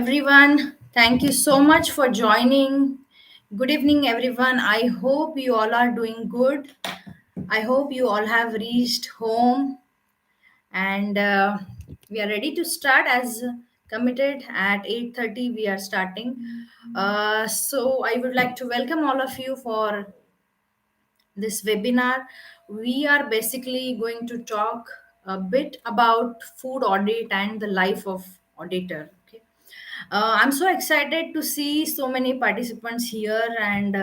Everyone, thank you so much for joining. Good evening, everyone. I hope you all are doing good. I hope you all have reached home and we are ready to start as committed at 8:30 we are starting. So I would like to welcome all of you for this webinar. We are basically going to talk a bit about food audit and the life of auditor. Okay. I'm so excited to see so many participants here, and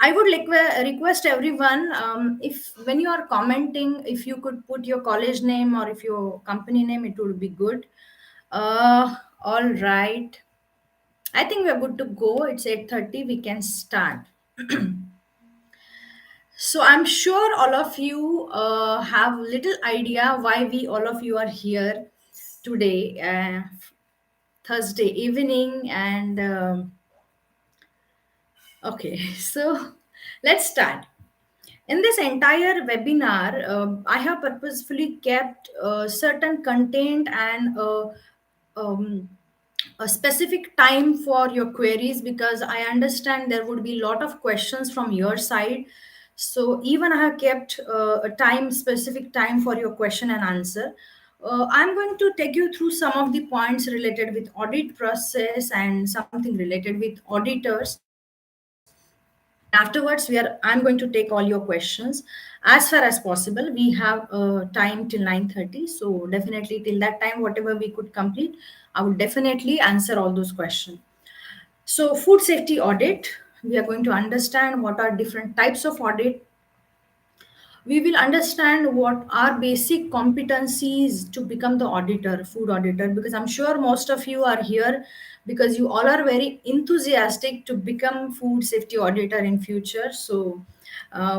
I would request everyone, if when you are commenting, if you could put your college name or if your company name, it would be good. All right. I think we are good to go. It's 8:30. We can start. So I'm sure all of you have little idea why we all of you are here today, Thursday evening, and okay. So let's start. In this entire webinar, I have purposefully kept certain content and um, a specific time for your queries because I understand there would be a lot of questions from your side. So even I have kept a time, specific time for your question and answer. I'm going to take you through some of the points related with audit process and something related with auditors, and afterwards I'm going to take all your questions as far as possible. We have time till 9:30, so definitely till that time whatever we could complete, I would definitely answer all those questions. So food safety audit, we are going to understand what are different types of audit. We will understand what are basic competencies to become the auditor, food auditor, because I'm sure most of you are here because you all are very enthusiastic to become food safety auditor in future. So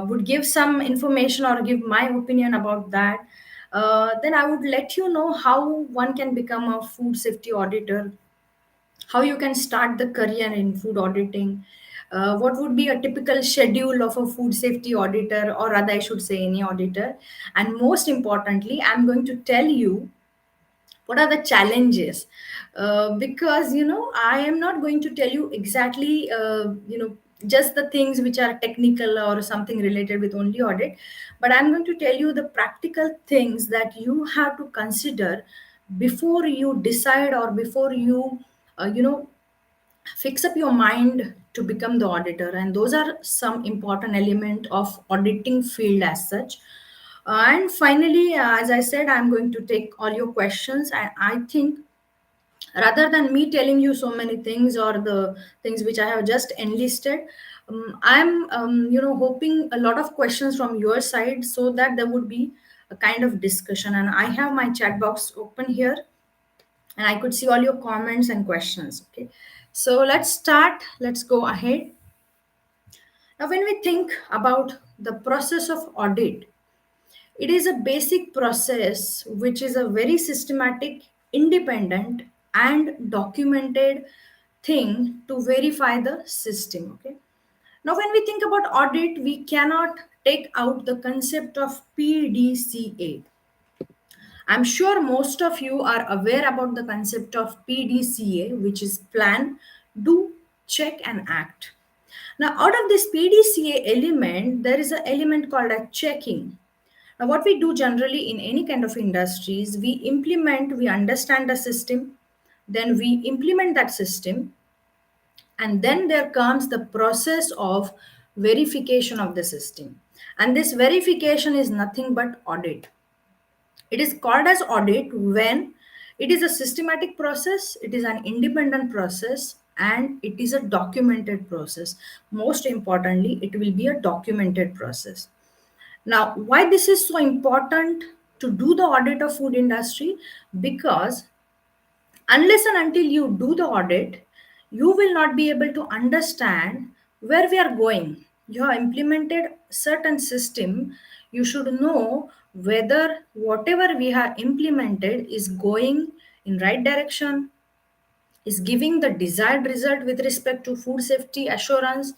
would give some information or give my opinion about that. Then I would let you know how one can become a food safety auditor, how you can start the career in food auditing, what would be a typical schedule of a food safety auditor, or rather I should say any auditor, and most importantly I'm going to tell you what are the challenges, because I am not going to tell you exactly just the things which are technical or something related with only audit, but I'm going to tell you the practical things that you have to consider before you decide or before you uh, you know fix up your mind to become the auditor. And those are some important element of auditing field as such. And finally, as I said, I'm going to take all your questions, and I think rather than me telling you so many things or the things which I have just enlisted, I'm hoping a lot of questions from your side so that there would be a kind of discussion. And I have my chat box open here, and I could see all your comments and questions. Okay, so let's start. Let's go ahead. Now, when we think about the process of audit, it is a basic process which is a very systematic, independent, and documented thing to verify the system. Okay. Now, when we think about audit, we cannot take out the concept of PDCA. I'm sure most of you are aware about the concept of PDCA, which is plan, do, check, and act. Now, out of this PDCA element, there is an element called a checking. Now, what we do generally in any kind of industries, we understand the system, then we implement that system, and then there comes the process of verification of the system. And this verification is nothing but audit. It is called as audit when it is a systematic process, it is an independent process, and it is a documented process. Most importantly, it will be a documented process. Now, why this is so important to do the audit of food industry? Because unless and until you do the audit, you will not be able to understand where we are going. You have implemented certain system, you should know whether whatever we have implemented is going in right direction, is giving the desired result with respect to food safety assurance.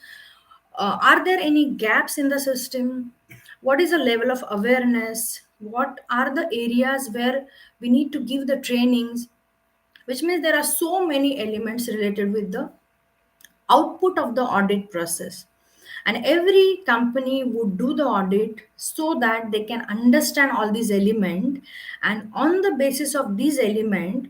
Are there any gaps in the system? What is the level of awareness? What are the areas where we need to give the trainings? which means there are so many elements related with the output of the audit process. And every company would do the audit so that they can understand all these elements, and on the basis of these elements,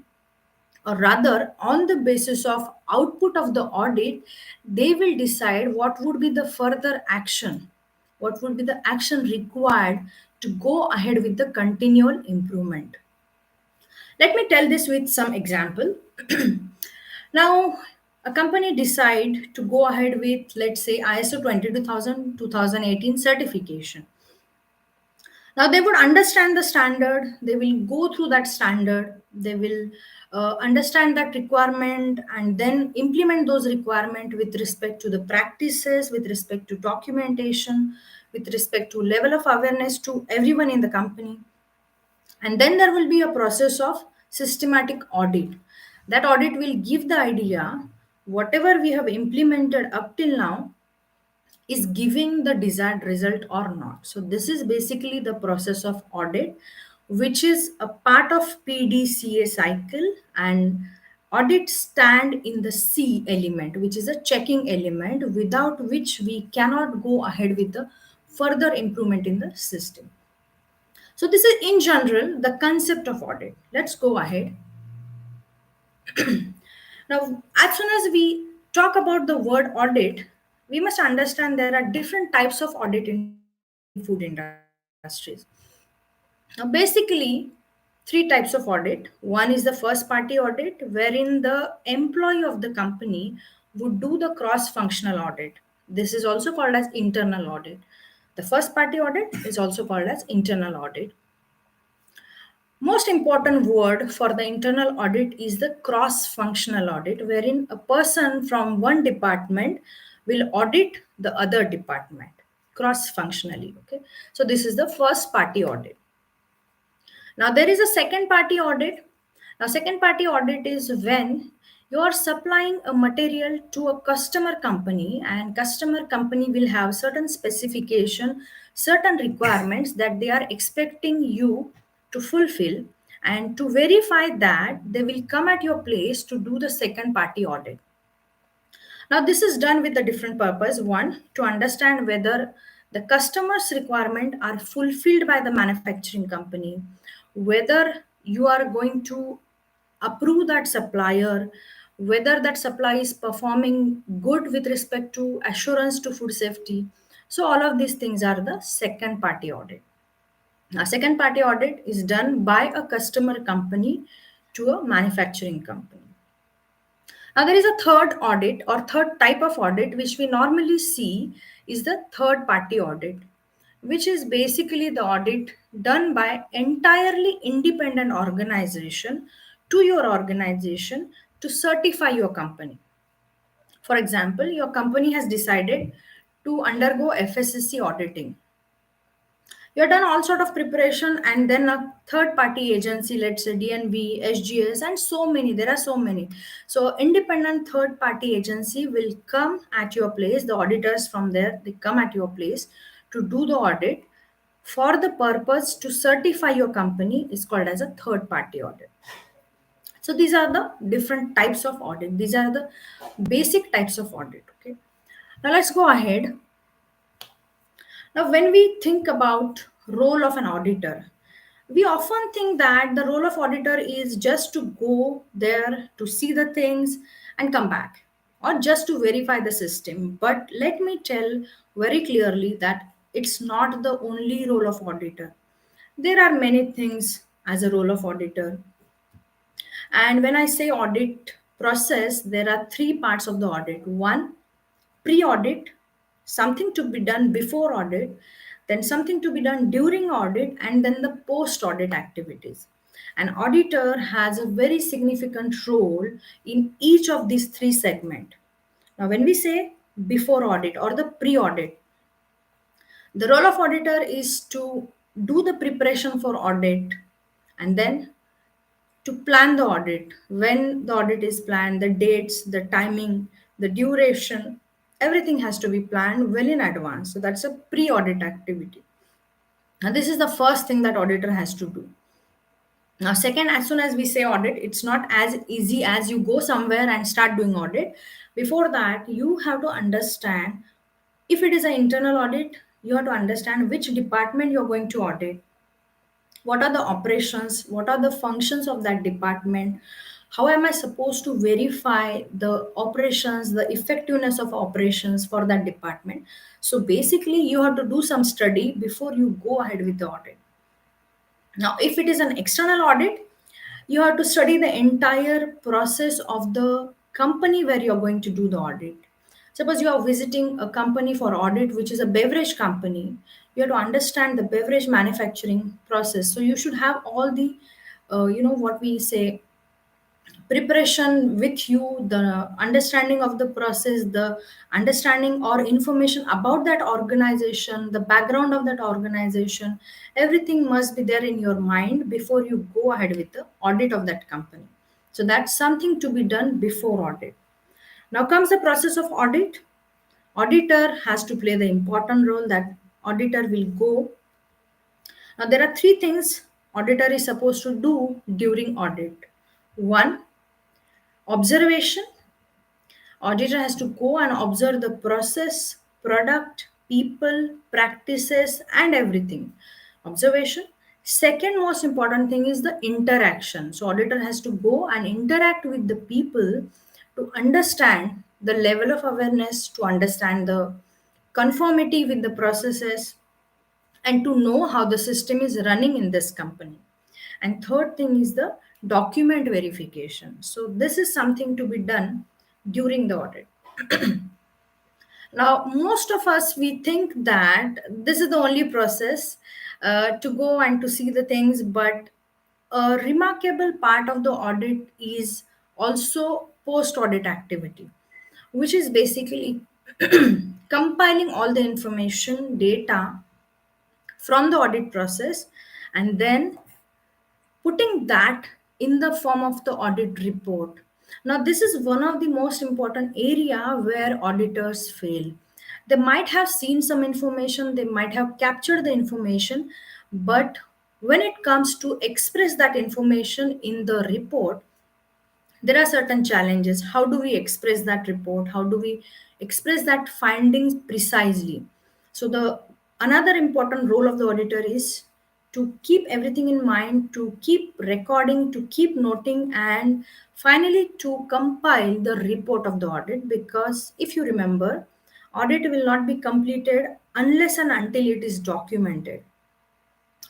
or rather on the basis of output of the audit, they will decide what would be the further action, what would be the action required to go ahead with the continual improvement. Let me tell this with some example. Now, a company decide to go ahead with, let's say, ISO 22000 2018 certification. Now they would understand the standard, they will go through that standard, they will understand that requirement and then implement those requirement with respect to the practices, with respect to documentation, with respect to level of awareness to everyone in the company. And then there will be a process of systematic audit. That audit will give the idea whatever we have implemented up till now is giving the desired result or not. So this is basically the process of audit, which is a part of PDCA cycle, and audit stand in the C element, which is a checking element without which we cannot go ahead with the further improvement in the system. So this is in general the concept of audit. Let's go ahead. Now, as soon as we talk about the word audit, we must understand there are different types of audit in food industries. Now, basically, three types of audit. One is the first party audit, wherein the employee of the company would do the cross functional audit. This is also called as internal audit. The first party audit is also called as internal audit. Most important word for the internal audit is the cross functional audit, wherein a person from one department will audit the other department cross functionally. Okay, so this is the first party audit. Now there is a second party audit. Now second party audit is when you are supplying a material to a customer company, and customer company will have certain specification, certain requirements that they are expecting you to fulfill, and to verify that they will come at your place to do the second party audit. Now, this is done with a different purpose. One, to understand whether the customer's requirement are fulfilled by the manufacturing company, whether you are going to approve that supplier, whether that supply is performing good with respect to assurance to food safety. So, all of these things are the second party audit. A second party audit is done by a customer company to a manufacturing company. Now, there is a third audit or third type of audit which we normally see is the third party audit, which is basically the audit done by entirely independent organization to your organization to certify your company. For example, your company has decided to undergo FSSC auditing. You have done all sort of preparation, and then a third party agency, let's say DNV, SGS, and so many, there are so many. So independent third party agency will come at your place, the auditors from there, they come at your place to do the audit for the purpose to certify your company, is called as a third party audit. So these are the different types of audit, these are the basic types of audit. Okay, now let's go ahead. Now, when we think about role of an auditor, we often think that the role of auditor is just to go there to see the things and come back, or just to verify the system. But let me tell very clearly that it's not the only role of auditor. There are many things as a role of auditor. And when I say audit process, there are three parts of the audit. One, pre-audit, something to be done before audit, then something to be done during audit, and then the post-audit activities. An auditor has a very significant role in each of these three segments. Now, when we say before audit or the pre-audit, the role of auditor is to do the preparation for audit, and then to plan the audit, when the audit is planned, the dates, the timing, the duration, everything has to be planned well in advance. So that's a pre-audit activity. And this is the first thing that auditor has to do. Now, second, as soon as we say audit, it's not as easy as you go somewhere and start doing audit. Before that, you have to understand, if it is an internal audit, you have to understand which department you're going to audit, what are the operations, what are the functions of that department, how am I supposed to verify the operations, the effectiveness of operations for that department. So basically, you have to do some study before you go ahead with the audit. Now, if it is an external audit, you have to study the entire process of the company where you're going to do the audit. Suppose you are visiting a company for audit, which is a beverage company, you have to understand the beverage manufacturing process. So you should have all the, what we say, preparation with you, the understanding of the process, the understanding or information about that organization, the background of that organization, everything must be there in your mind before you go ahead with the audit of that company. So that's something to be done before audit. Now comes the process of audit. Auditor has to play the important role. That auditor will go. Now there are three things auditor is supposed to do during audit. One, observation. Auditor has to go and observe the process, product, people, practices, and everything. Observation. Second most important thing is the interaction. So auditor has to go and interact with the people to understand the level of awareness, to understand the conformity with the processes, and to know how the system is running in this company. And third thing is the document verification. So this is something to be done during the audit. Now, most of us, we think that this is the only process to go and to see the things, but a remarkable part of the audit is also post audit activity, which is basically compiling all the information, data from the audit process, and then putting that in the form of the audit report. Now, this is one of the most important area where auditors fail. They might have seen some information, they might have captured the information, but when it comes to express that information in the report, there are certain challenges. How do we express that report? How do we express that findings precisely? So the another important role of the auditor is to keep everything in mind, to keep recording, to keep noting, and finally to compile the report of the audit. Because if you remember, audit will not be completed unless and until it is documented.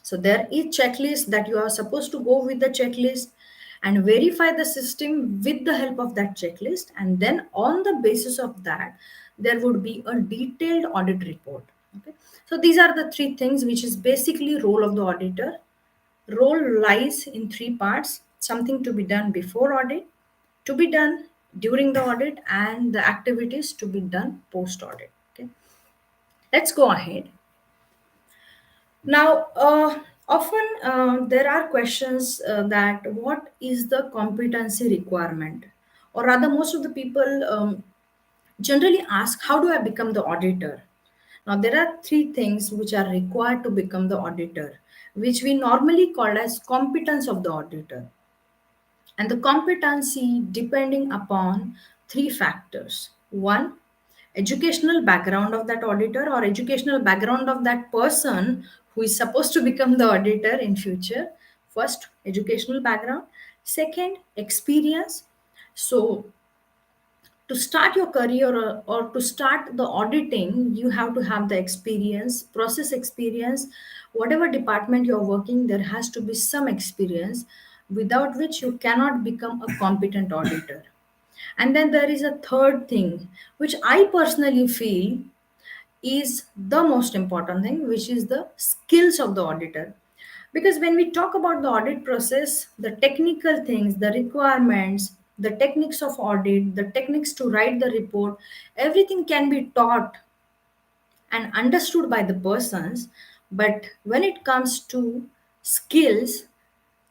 So there is checklist that you are supposed to go with the checklist and verify the system with the help of that checklist. And then on the basis of that, there would be a detailed audit report. Okay. So these are the three things which is basically role of the auditor. Role lies in three parts: something to be done before audit, to be done during the audit, and the activities to be done post audit. Okay. Let's go ahead. Now, often there are questions that what is the competency requirement? Or rather, most of the people generally ask, how do I become the auditor? Now, there are three things which are required to become the auditor, which we normally call as competence of the auditor. And the competency depending upon three factors. One, educational background of that auditor or educational background of that person who is supposed to become the auditor in future. First, educational background. Second, experience. So to start your career, or to start the auditing, you have to have the experience, process experience. Whatever department you're working, there has to be some experience, without which you cannot become a competent auditor. And then there is a third thing, which I personally feel is the most important thing, which is the skills of the auditor. Because when we talk about the audit process, the technical things, the requirements, the techniques of audit, the techniques to write the report, everything can be taught and understood by the persons. But when it comes to skills,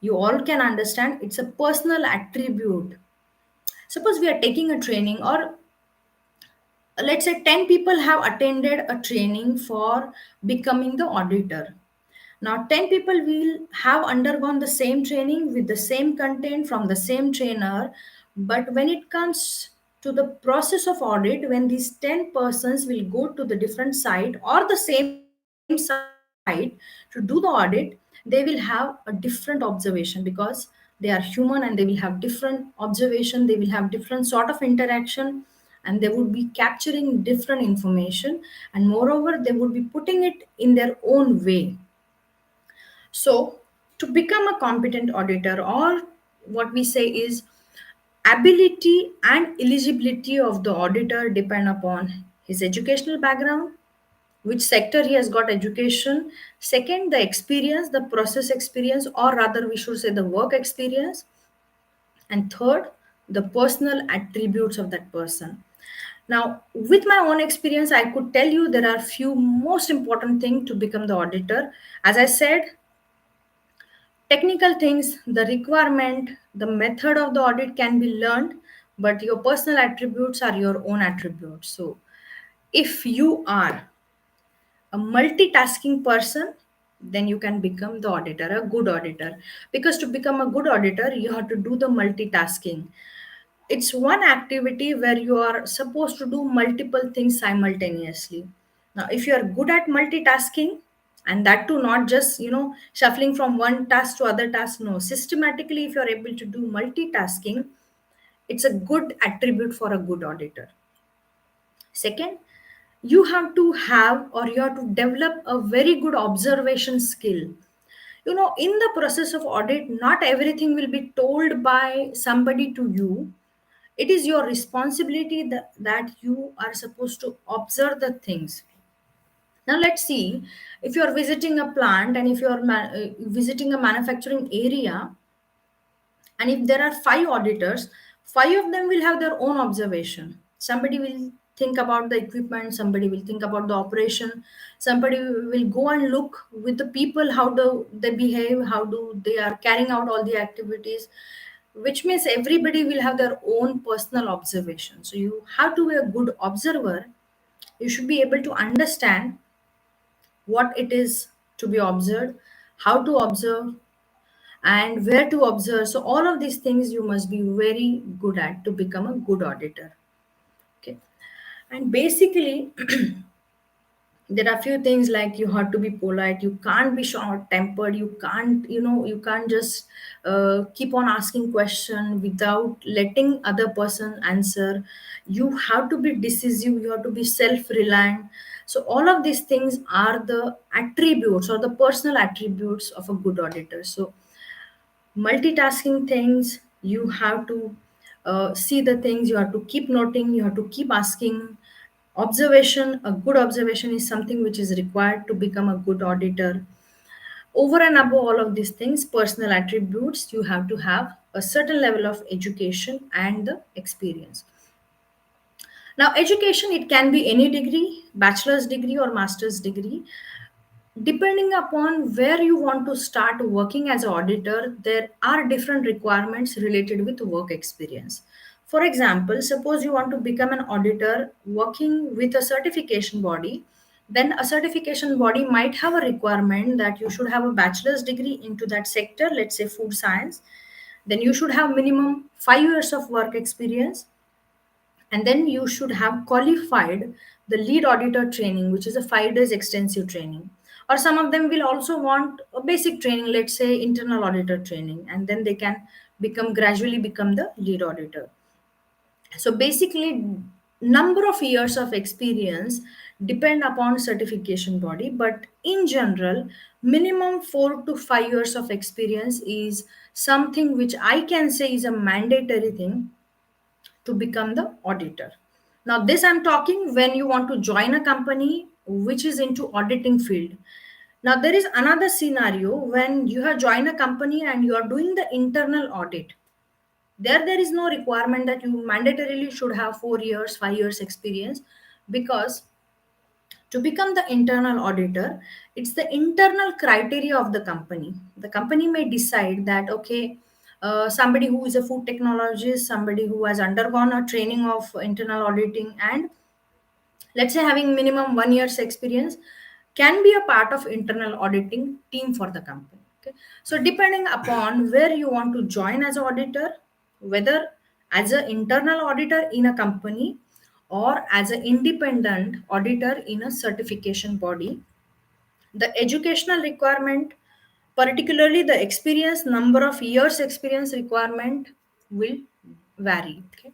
you all can understand it's a personal attribute. Suppose we are taking a training, or let's say 10 people have attended a training for becoming the auditor. Now, 10 people will have undergone the same training with the same content from the same trainer. But when it comes to the process of audit, when these 10 persons will go to the different site or the same site to do the audit, they will have a different observation because they are human and they will have different observation, they will have different sort of interaction, and they would be capturing different information, and moreover, they would be putting it in their own way. So, to become a competent auditor, or what we say is ability and eligibility of the auditor depend upon his educational background, which sector he has got education. Second, the experience, the process experience, or rather, we should say the work experience. And third, the personal attributes of that person. Now, with my own experience, I could tell you there are few most important things to become the auditor. As I said, technical things, the requirement, the method of the audit can be learned, but your personal attributes are your own attributes. So, if you are a multitasking person, then you can become the auditor, a good auditor. Because to become a good auditor, you have to do the multitasking. It's one activity where you are supposed to do multiple things simultaneously. Now, if you are good at multitasking, and that too not just shuffling from one task to other task, no, systematically, if you are able to do multitasking, it's a good attribute for a good auditor. Second, you have to have, or you have to develop a very good observation skill. In the process of audit, not everything will be told by somebody to you. It is your responsibility that you are supposed to observe the things. Now let's see, if you are visiting a plant and if you are visiting a manufacturing area, and if there are five auditors, five of them will have their own observation. Somebody will think about the equipment, somebody will think about the operation, somebody will go and look with the people how do they behave, how do they are carrying out all the activities, which means everybody will have their own personal observation. So you have to be a good observer. You should be able to understand what it is to be observed, how to observe, and where to observe. So all of these things you must be very good at to become a good auditor. Okay. And basically, there are few things like you have to be polite, you can't be short tempered, you can't just keep on asking question without letting other person answer. You have to be decisive, you have to be self reliant. So all of these things are the attributes or the personal attributes of a good auditor. So multitasking things, you have to see the things, you have to keep noting, you have to keep asking. Observation, a good observation is something which is required to become a good auditor. Over and above all of these things, personal attributes, you have to have a certain level of education and the experience. Now education, it can be any degree, bachelor's degree or master's degree. Depending upon where you want to start working as an auditor, there are different requirements related with work experience. For example, suppose you want to become an auditor working with a certification body, then a certification body might have a requirement that you should have a bachelor's degree into that sector, let's say food science. Then you should have minimum 5 years of work experience, and then you should have qualified the lead auditor training, which is a 5 days extensive training. Or some of them will also want a basic training, let's say internal auditor training, and then they can gradually become the lead auditor. So basically, number of years of experience depend upon certification body, but in general, minimum 4 to 5 years of experience is something which I can say is a mandatory thing to become the auditor. Now, this I'm talking when you want to join a company which is into auditing field. Now, there is another scenario when you have joined a company and you are doing the internal audit. There is no requirement that you mandatorily should have 4 years, 5 years experience, because to become the internal auditor, it's the internal criteria of the company. The company may decide that, okay, somebody who is a food technologist, somebody who has undergone a training of internal auditing, and let's say having minimum 1 year's experience, can be a part of internal auditing team for the company. Okay, so depending upon where you want to join as an auditor, whether as an internal auditor in a company or as an independent auditor in a certification body, the educational requirement, particularly the experience, number of years experience requirement, will vary. Okay,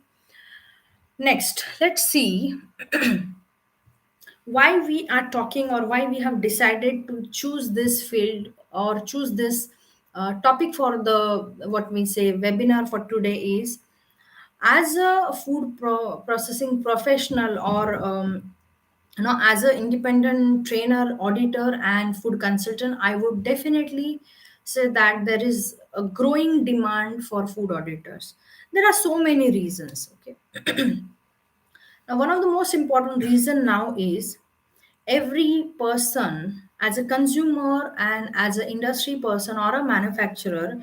next let's see why we are talking, or why we have decided to choose this field or choose this topic for the, what we say, webinar for today is, as a food processing professional, or as an independent trainer, auditor and food consultant, I would definitely say that there is a growing demand for food auditors. There are so many reasons. Okay, now one of the most important reason now is, every person as a consumer and as an industry person or a manufacturer,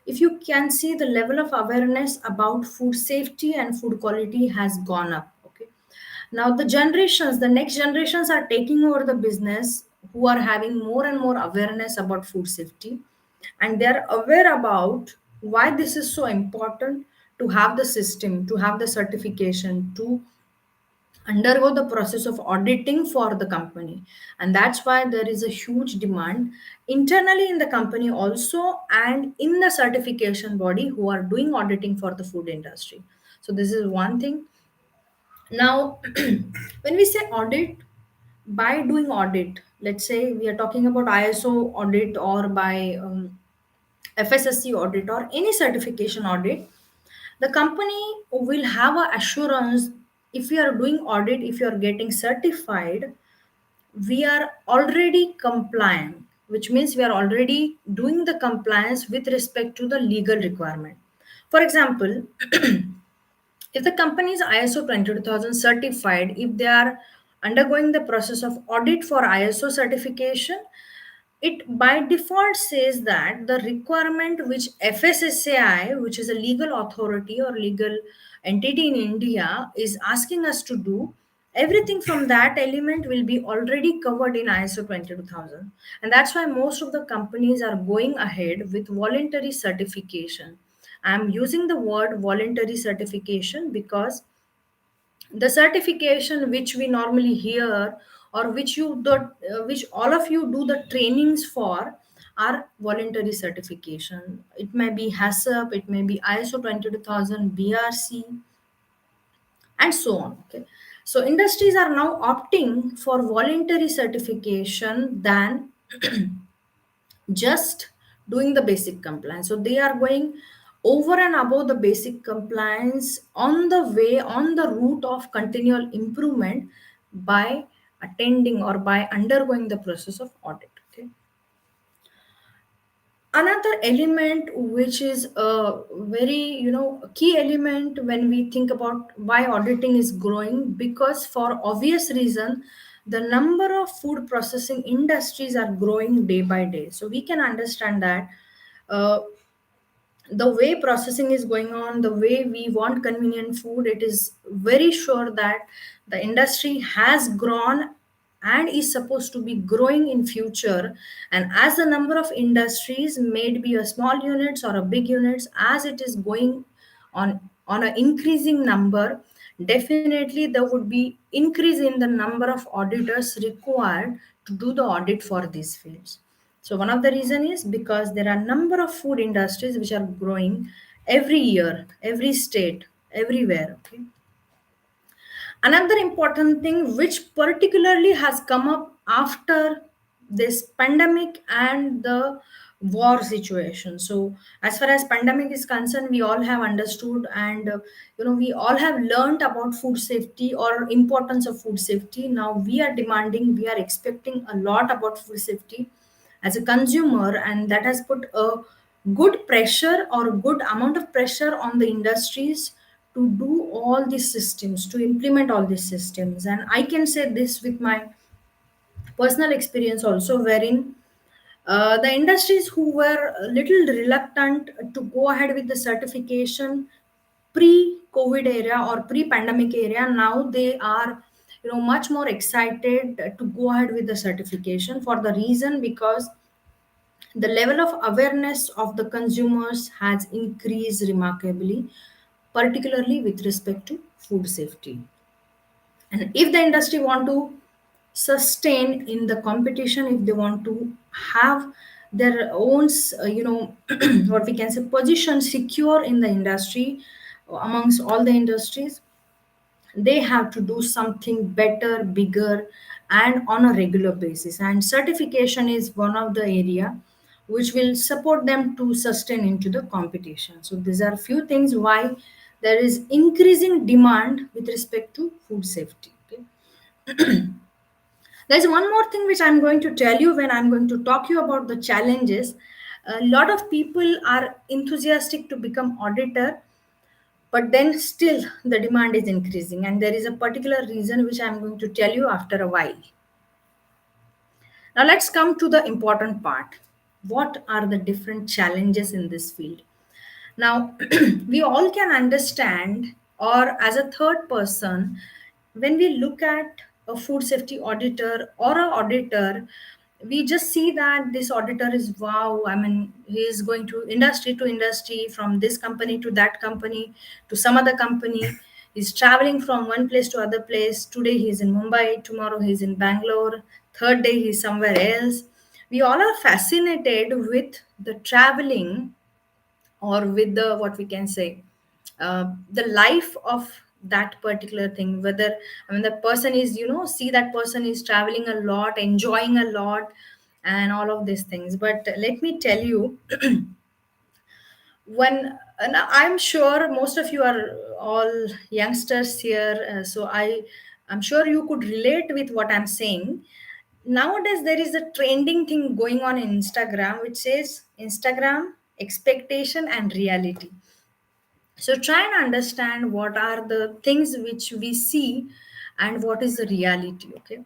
if you can see, the level of awareness about food safety and food quality has gone up. Okay, now the generations, the next generations are taking over the business, who are having more and more awareness about food safety, and they're aware about why this is so important, to have the system, to have the certification, to undergo the process of auditing for the company. And that's why there is a huge demand internally in the company also, and in the certification body who are doing auditing for the food industry. So this is one thing. Now when we say audit, by doing audit, let's say we are talking about ISO audit, or by FSSC audit, or any certification audit, the company will have a assurance. If you are doing audit, if you are getting certified, we are already compliant, which means we are already doing the compliance with respect to the legal requirement. For example, if the company is ISO 22000 certified, if they are undergoing the process of audit for ISO certification, it by default says that the requirement which FSSAI, which is a legal authority or legal entity in India, is asking us to do, everything from that element will be already covered in ISO 22000. And that's why most of the companies are going ahead with voluntary certification. I'm using the word voluntary certification because the certification which we normally hear, or which all of you do the trainings for, are voluntary certification. It may be HACCP, it may be ISO 22000, BRC, and so on. Okay, so industries are now opting for voluntary certification than just doing the basic compliance. So they are going over and above the basic compliance, on the way, on the route of continual improvement, by attending or by undergoing the process of audit. Okay, another element which is a very, key element when we think about why auditing is growing, because for obvious reason, the number of food processing industries are growing day by day. So we can understand that uh, the way processing is going on, the way we want convenient food, it is very sure that the industry has grown and is supposed to be growing in future. And as the number of industries, may it be a small units or a big units, as it is going on an increasing number, definitely there would be increase in the number of auditors required to do the audit for these fields. So one of the reason is because there are number of food industries which are growing every year, every state, everywhere. Okay. Another important thing which particularly has come up after this pandemic and the war situation. So as far as pandemic is concerned, we all have understood, and we all have learned about food safety or importance of food safety. Now we are demanding, we are expecting a lot about food safety as a consumer, and that has put a good pressure or good amount of pressure on the industries to do all these systems, to implement all these systems. And I can say this with my personal experience also, wherein the industries who were a little reluctant to go ahead with the certification pre covid era or pre pandemic area, now they are much more excited to go ahead with the certification, for the reason because the level of awareness of the consumers has increased remarkably, particularly with respect to food safety. And if the industry want to sustain in the competition, if they want to have their own what we can say position secure in the industry, amongst all the industries, they have to do something better, bigger, and on a regular basis. And certification is one of the area which will support them to sustain into the competition. So these are few things why there is increasing demand with respect to food safety. Okay. There's one more thing which I'm going to tell you when I'm going to talk you about the challenges. A lot of people are enthusiastic to become auditor, but then still the demand is increasing, and there is a particular reason which I'm going to tell you after a while. Now let's come to the important part. What are the different challenges in this field? Now, we all can understand, or as a third person, when we look at a food safety auditor or a auditor, we just see that this auditor is wow. I mean, he is going to industry, from this company to that company to some other company. He's traveling from one place to other place. Today he's in Mumbai, tomorrow he's in Bangalore, third day he's somewhere else. We all are fascinated with the traveling, or with the what we can say, the life of that particular thing. Whether, I mean, the person is, see, that person is traveling a lot, enjoying a lot, and all of these things. But let me tell you, when, and I'm sure most of you are all youngsters here, I'm sure you could relate with what I'm saying. Nowadays there is a trending thing going on in Instagram which says Instagram expectation and reality. So try and understand what are the things which we see and what is the reality. Okay.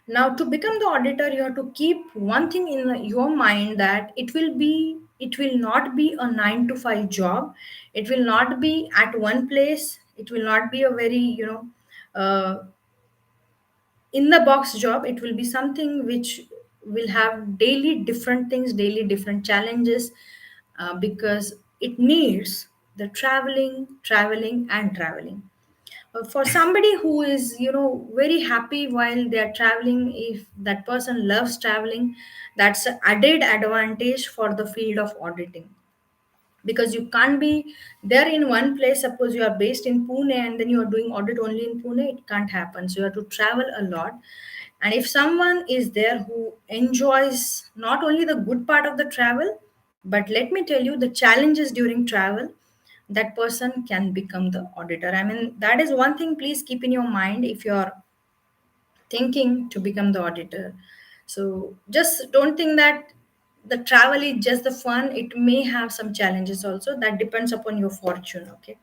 Now, to become the auditor, you have to keep one thing in your mind, that it will not be a 9 to 5 job. It will not be at one place. It will not be a very, in the box job. It will be something which will have daily different things, daily different challenges, because it needs the traveling and traveling. For somebody who is, very happy while they are traveling, if that person loves traveling, that's an added advantage for the field of auditing, because you can't be there in one place. Suppose you are based in Pune and then you are doing audit only in Pune, it can't happen. So you have to travel a lot. And if someone is there who enjoys not only the good part of the travel, but let me tell you the challenges during travel, that person can become the auditor. I mean, that is one thing, please keep in your mind if you're thinking to become the auditor. So just don't think that the travel is just the fun. It may have some challenges also. That depends upon your fortune. Okay.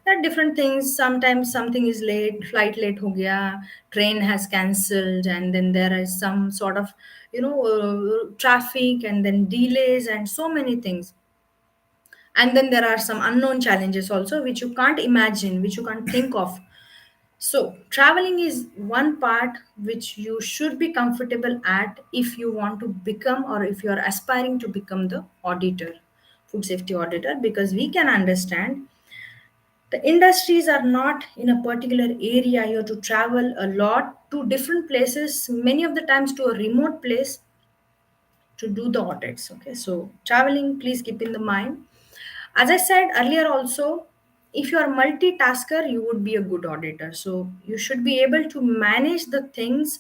There are different things. Sometimes something is late, flight late ho gaya, train has cancelled, and then there is some sort of, traffic, and then delays, and so many things. And then there are some unknown challenges also, which you can't imagine, which you can't think of. So, traveling is one part which you should be comfortable at if you want to become, or if you are aspiring to become the auditor, food safety auditor, because we can understand the industries are not in a particular area. You have to travel a lot to different places, many of the times to a remote place, to do the audits. Okay, so traveling, please keep in the mind. As I said earlier also, if you are multitasker, you would be a good auditor. So you should be able to manage the things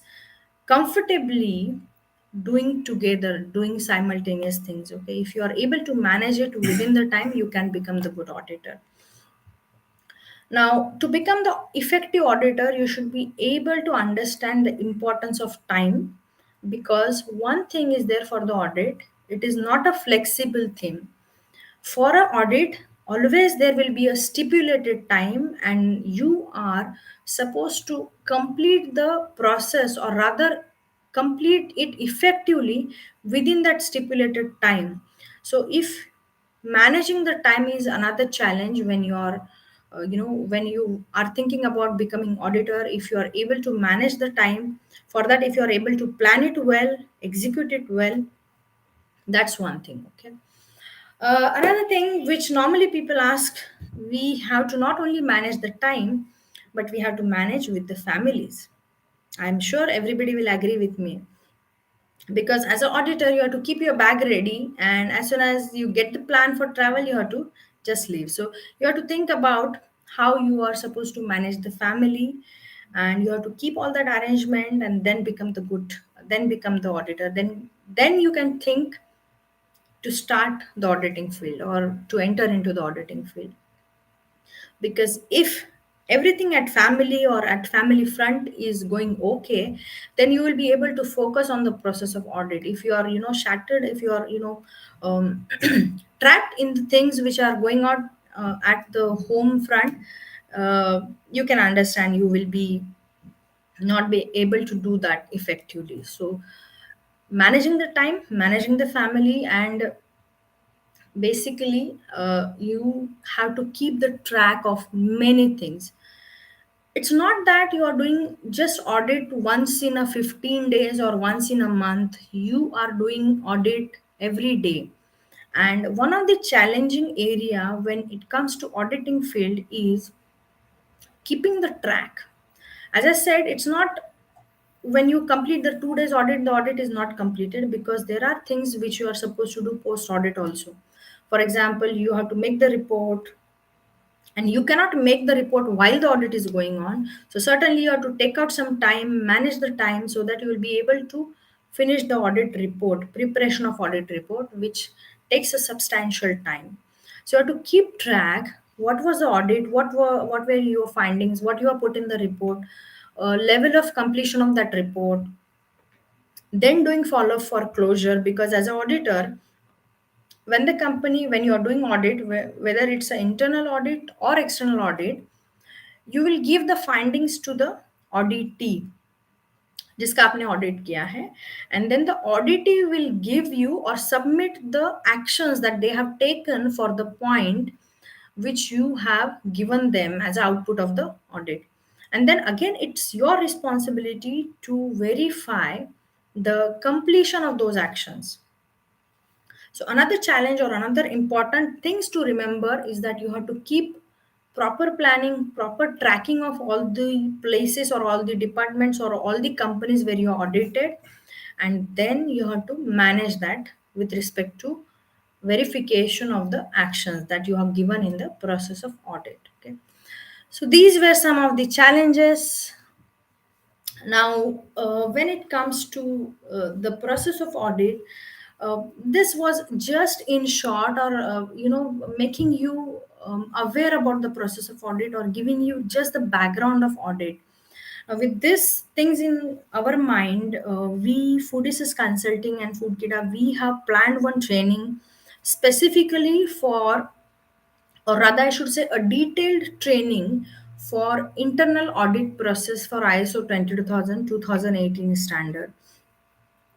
comfortably, doing together, doing simultaneous things. Okay. If you are able to manage it within the time, you can become the good auditor. Now, to become the effective auditor, you should be able to understand the importance of time, because one thing is there for the audit, it is not a flexible thing. For an audit, always there will be a stipulated time, and you are supposed to complete the process, or rather complete it effectively within that stipulated time. So if managing the time is another challenge when you are when you are thinking about becoming auditor, if you are able to manage the time for that, if you are able to plan it well, execute it well, that's one thing. Okay. Another thing which normally people ask, we have to not only manage the time, but we have to manage with the families. I'm sure everybody will agree with me, because as an auditor you have to keep your bag ready, and as soon as you get the plan for travel you have to just leave. So you have to think about how you are supposed to manage the family, and you have to keep all that arrangement, and then become the auditor. Then you can think to start the auditing field or to enter into the auditing field. Because if everything at family or at family front is going okay, then you will be able to focus on the process of audit. If you are shattered, if you are trapped in the things which are going on at the home front, you can understand you will be not be able to do that effectively. So managing the time, managing the family, and basically you have to keep the track of many things. It's not that you are doing just audit once in a 15 days or once in a month. You are doing audit every day. And one of the challenging area when it comes to auditing field is keeping the track. As I said, it's not when you complete the 2 days audit, the audit is not completed, because there are things which you are supposed to do post audit also. For example, you have to make the report, and you cannot make the report while the audit is going on. So certainly you have to take out some time, manage the time, so that you will be able to finish the audit report, preparation of audit report, which takes a substantial time. So you have to keep track what was the audit, what were your findings, what you have put in the report, level of completion of that report, then doing follow up for closure. Because as an auditor, when you are doing audit, whether it's an internal audit or external audit, you will give the findings to the auditee जिसका आपने audit किया है, and then the auditee will give you or submit the actions that they have taken for the point which you have given them as output of the audit. And then again it's your responsibility to verify the completion of those actions. So another challenge or another important things to remember is that you have to keep proper planning, proper tracking of all the places or all the departments or all the companies where you are audited, and then you have to manage that with respect to verification of the actions that you have given in the process of audit. Okay. So these were some of the challenges. Now, when it comes to the process of audit, this was just in short, or making you aware about the process of audit, or giving you just the background of audit. With these things in our mind, we Foodies Consulting and Foodkida, we have planned one training specifically for, or rather I should say a detailed training for internal audit process for ISO 22000 standard.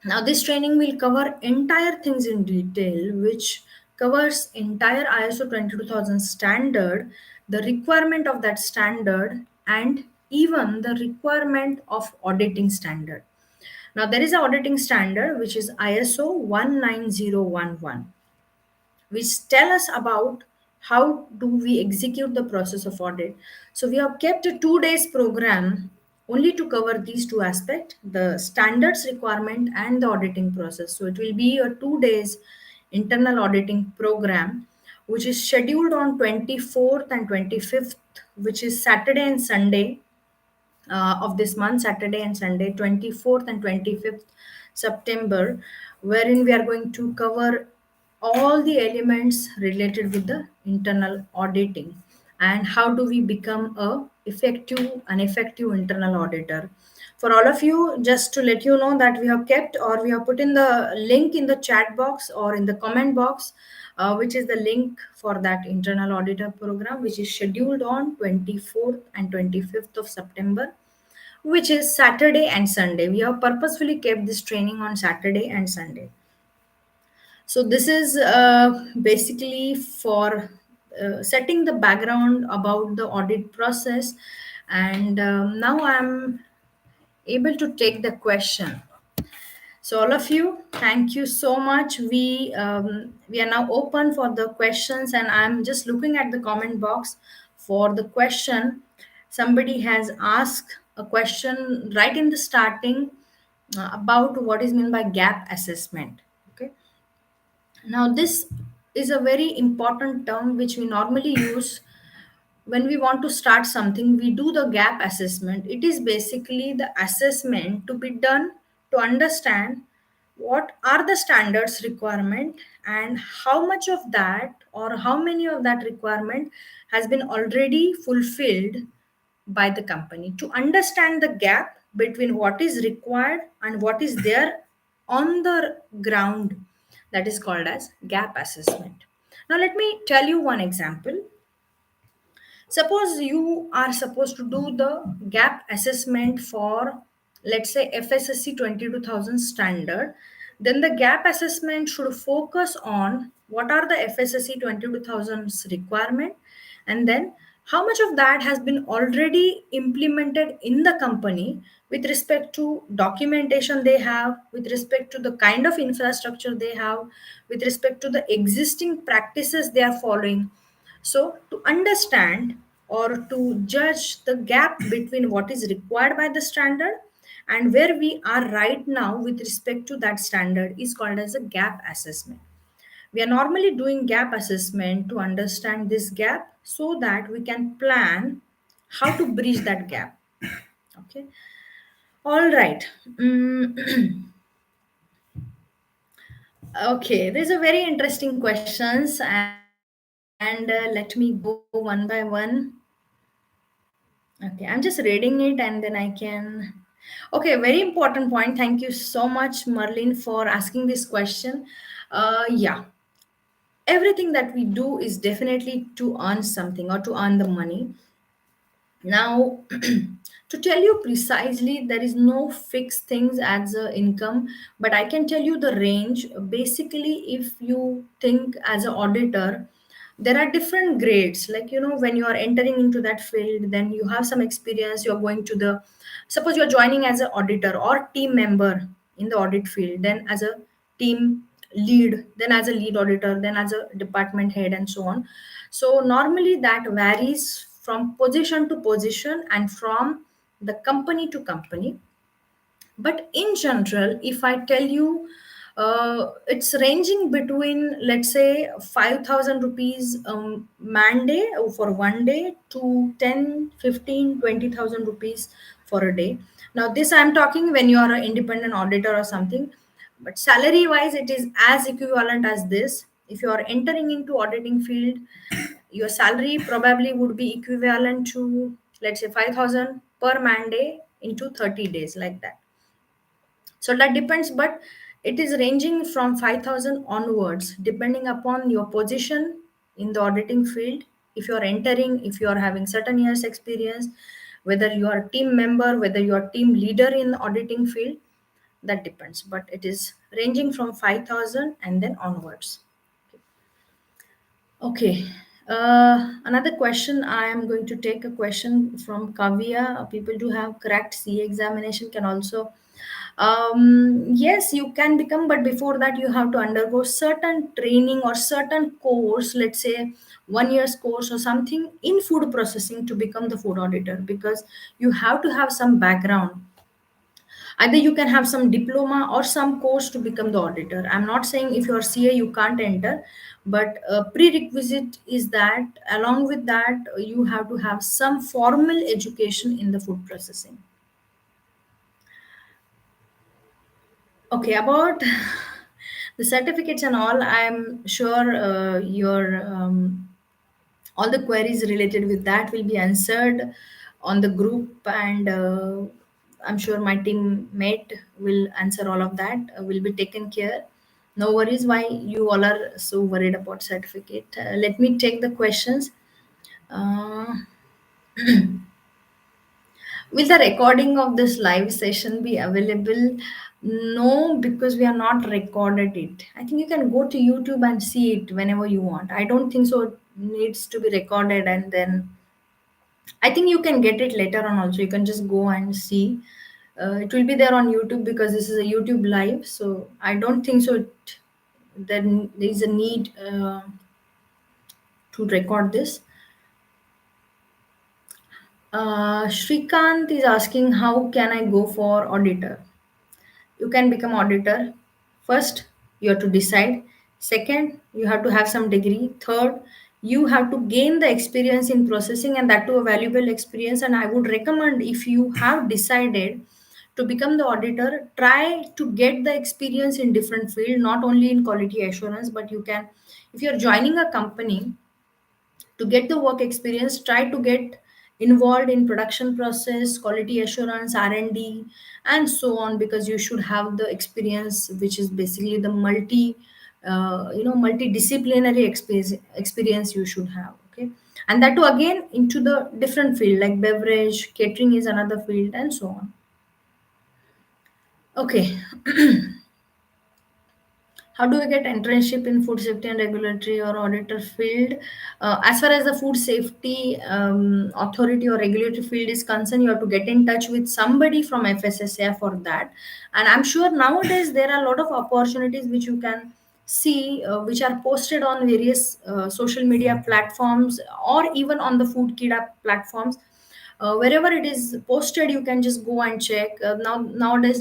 Now this training will cover entire things in detail, which covers entire ISO 22000 standard, the requirement of that standard, and even the requirement of auditing standard. Now there is an auditing standard which is ISO 19011, which tell us about how do we execute the process of audit. So we have kept a 2 days program only to cover these two aspects, the standards requirement and the auditing process. So it will be a 2 days internal auditing program, which is scheduled on 24th and 25th, which is Saturday and Sunday of this month, Saturday and Sunday, 24th and 25th September, wherein we are going to cover all the elements related with the internal auditing, and how do we become an effective internal auditor. For all of you, just to let you know that we have kept, or we have put in the link in the chat box or in the comment box, which is the link for that internal auditor program, which is scheduled on 24th and 25th of September, which is Saturday and Sunday. We have purposefully kept this training on Saturday and Sunday. So this is basically for setting the background about the audit process. And now I'm able to take the question. So all of you, thank you so much. We are now open for the questions, and I'm just looking at the comment box for the question. Somebody has asked a question right in the starting about what is meant by gap assessment. Okay, now this is a very important term which we normally use when we want to start something. We do the gap assessment. It is basically the assessment to be done to understand what are the standards requirement, and how much of that or how many of that requirement has been already fulfilled by the company, to understand the gap between what is required and what is there on the ground. That is called as gap assessment. Now let me tell you one example. Suppose you are supposed to do the gap assessment for, let's say, FSSC 22000 standard. Then the gap assessment should focus on what are the FSSC 22000's requirement, and then how much of that has been already implemented in the company with respect to documentation they have, with respect to the kind of infrastructure they have, with respect to the existing practices they are following. So, to understand or to judge the gap between what is required by the standard and where we are right now with respect to that standard is called as a gap assessment. We are normally doing gap assessment to understand this gap so that we can plan how to bridge that gap. Okay. All right. Okay. There's a very interesting questions, and let me go one by one. Okay, I'm just reading it and then I can. Okay, very important point. Thank you so much, Merlin, for asking this question. Yeah, everything that we do is definitely to earn something or to earn the money. Now, to tell you precisely, there is no fixed things as a income, but I can tell you the range. Basically, if you think as an auditor, there are different grades. Like, when you are entering into that field, then you have some experience. You're going to the, suppose you're joining as an auditor or team member in the audit field, then as a team lead, then as a lead auditor, then as a department head, and so on. So normally that varies from position to position and from the company to company. But in general, if I tell you, it's ranging between, let's say, 5,000 rupees man day for one day to 10, 15, 20,000 rupees for a day. Now this I'm talking when you are an independent auditor or something, but salary wise it is as equivalent as this. If you are entering into auditing field, your salary probably would be equivalent to, let's say, 5,000 per man day into 30 days, like that. So that depends, but it is ranging from 5,000 onwards depending upon your position in the auditing field. If you are entering, if you are having certain years experience, whether you are a team member, whether you are team leader in the auditing field, that depends, but it is ranging from 5,000 and then onwards. Okay. Another question. I am going to take a question from Kavya. People who have cracked CA examination can also. Yes, you can become, but before that, you have to undergo certain training or certain course. Let's say 1 year's course or something in food processing to become the food auditor, because you have to have some background. Either you can have some diploma or some course to become the auditor. I'm not saying if you're CA you can't enter, but a prerequisite is that along with that you have to have some formal education in the food processing. Okay, about the certificates and all, I'm sure your all the queries related with that will be answered on the group, and I'm sure my teammate will answer all of that, will be taken care. No worries why you all are so worried about certificate. Let me take the questions. uh, will the recording of this live session be available? No, because we are not recorded it. I think you can go to YouTube and see it whenever you want. I don't think so needs to be recorded, and then I think you can get it later on also. You can just go and see. It will be there on YouTube because this is a YouTube live. So I don't think so. Then there is a need to record this. Shrikant is asking, how can I go for auditor? You can become auditor. First, you have to decide. Second, you have to have some degree. Third, you have to gain the experience in processing, and that too a valuable experience. And I would recommend, if you have decided to become the auditor, try to get the experience in different field, not only in quality assurance, but you can, if you're joining a company, to get the work experience, try to get involved in production process, quality assurance, R&D, and so on, because you should have the experience, which is basically the multidisciplinary experience you should have. Okay, and that too again into the different field, like beverage, catering is another field, and so on. Okay, how do I get internship in food safety and regulatory or auditor field? As far as the food safety authority or regulatory field is concerned, you have to get in touch with somebody from FSSA for that. And I'm sure nowadays there are a lot of opportunities which you can see, which are posted on various social media platforms, or even on the food kida platforms. Wherever it is posted, you can just go and check. Nowadays,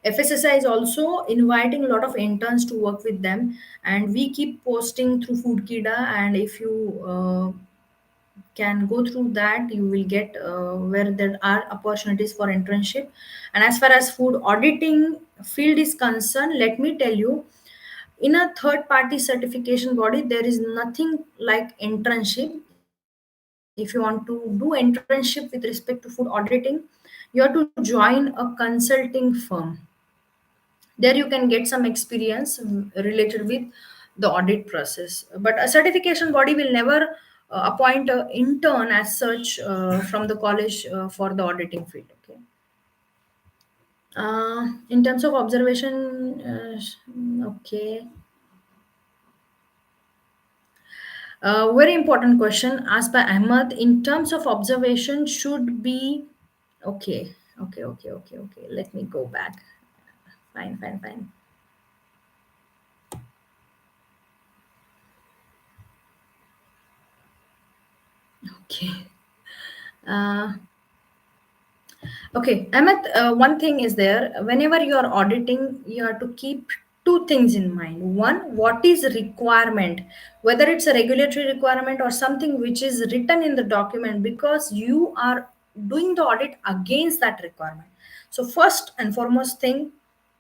FSSI is also inviting a lot of interns to work with them, and we keep posting through Foodkida. And if you can go through that, you will get where there are opportunities for internship. And as far as food auditing field is concerned, let me tell you, in a third party certification body, there is nothing like internship. If you want to do internship with respect to food auditing, you have to join a consulting firm. There you can get some experience related with the audit process, but a certification body will never appoint an intern as such from the college for the auditing field. Okay, in terms of observation, okay, very important question asked by Ahmad. In terms of observation, should be okay, okay. Let me go back. Fine. Okay. Uh, Okay, Amit, one thing is there. Whenever you are auditing, you have to keep two things in mind. One, what is requirement, whether it's a regulatory requirement or something which is written in the document, because you are doing the audit against that requirement. So first and foremost thing,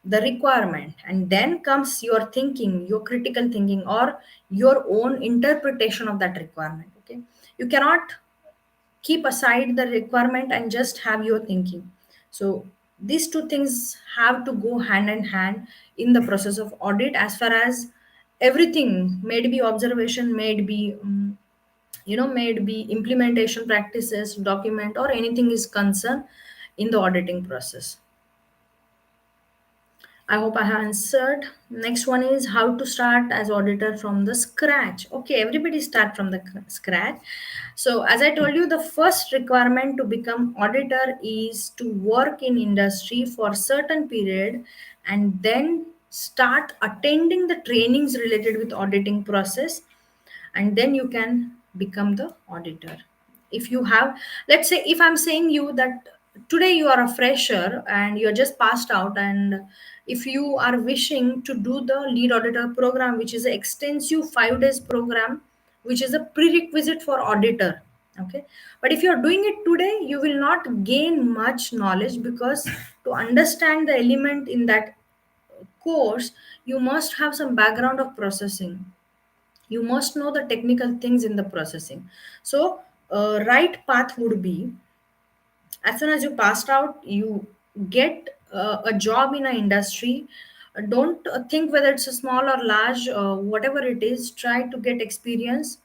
the requirement, and then comes your thinking, your critical thinking, or your own interpretation of that requirement. Okay, you cannot keep aside the requirement and just have your thinking. So these two things have to go hand in hand in the process of audit, as far as everything, may it be observation, may it be may it be implementation practices, document, or anything is concerned in the auditing process. I hope I have answered. Next one is how to start as auditor from the scratch. Okay, everybody start from the scratch. So, as I told you, the first requirement to become auditor is to work in industry for certain period, and then start attending the trainings related with auditing process, and then you can become the auditor. If you have, let's say, if I'm saying you that today you are a fresher and you're just passed out, and if you are wishing to do the lead auditor program, which is an extensive 5 days program, which is a prerequisite for auditor. Okay, but if you're doing it today, you will not gain much knowledge, because to understand the element in that course, you must have some background of processing, you must know the technical things in the processing. So right path would be, as soon as you passed out, you get a job in an industry. Don't think whether it's a small or large, whatever it is, try to get experience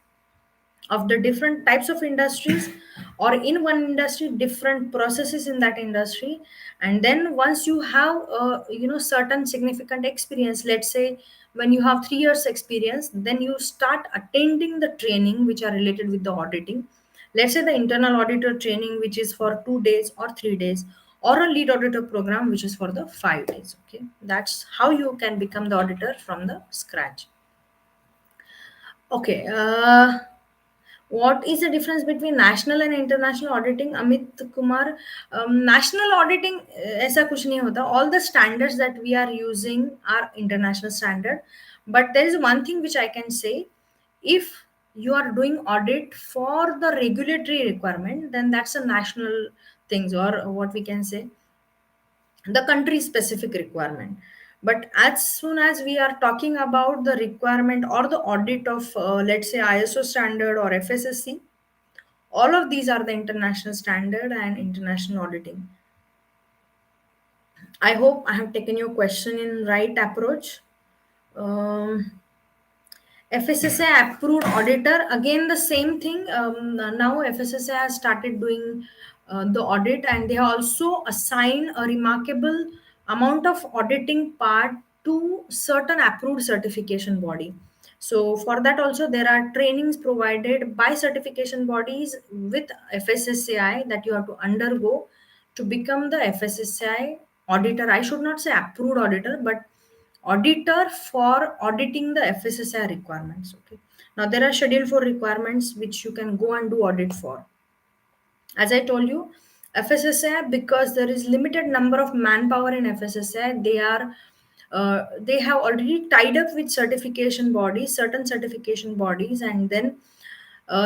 of the different types of industries, or in one industry different processes in that industry. And then once you have certain significant experience, let's say when you have 3 years experience, then you start attending the training which are related with the auditing. Let's say the internal auditor training which is for 2 days or 3 days, or a lead auditor program which is for the 5 days. Okay, that's how you can become the auditor from the scratch. Okay, what is the difference between national and international auditing, Amit Kumar? National auditing ऐसा कुछ नहीं होता. All the standards that we are using are international standard. But there is one thing which I can say: if you are doing audit for the regulatory requirement, then that's a national things, or what we can say, the country specific requirement. But as soon as we are talking about the requirement or the audit of let's say ISO standard or FSSC, all of these are the international standard and international auditing. I hope I have taken your question in right approach. um, FSSA approved auditor, again the same thing. Now FSSA has started doing the audit, and they also assign a remarkable amount of auditing part to certain approved certification body. So for that also there are trainings provided by certification bodies with FSSAI that you have to undergo to become the FSSAI auditor. I should not say approved auditor, but auditor for auditing the FSSI requirements. Okay. Now there are schedule for requirements which you can go and do audit for. As I told you, FSSI, because there is limited number of manpower in FSSI, they have already tied up with certification bodies, certain certification bodies, and then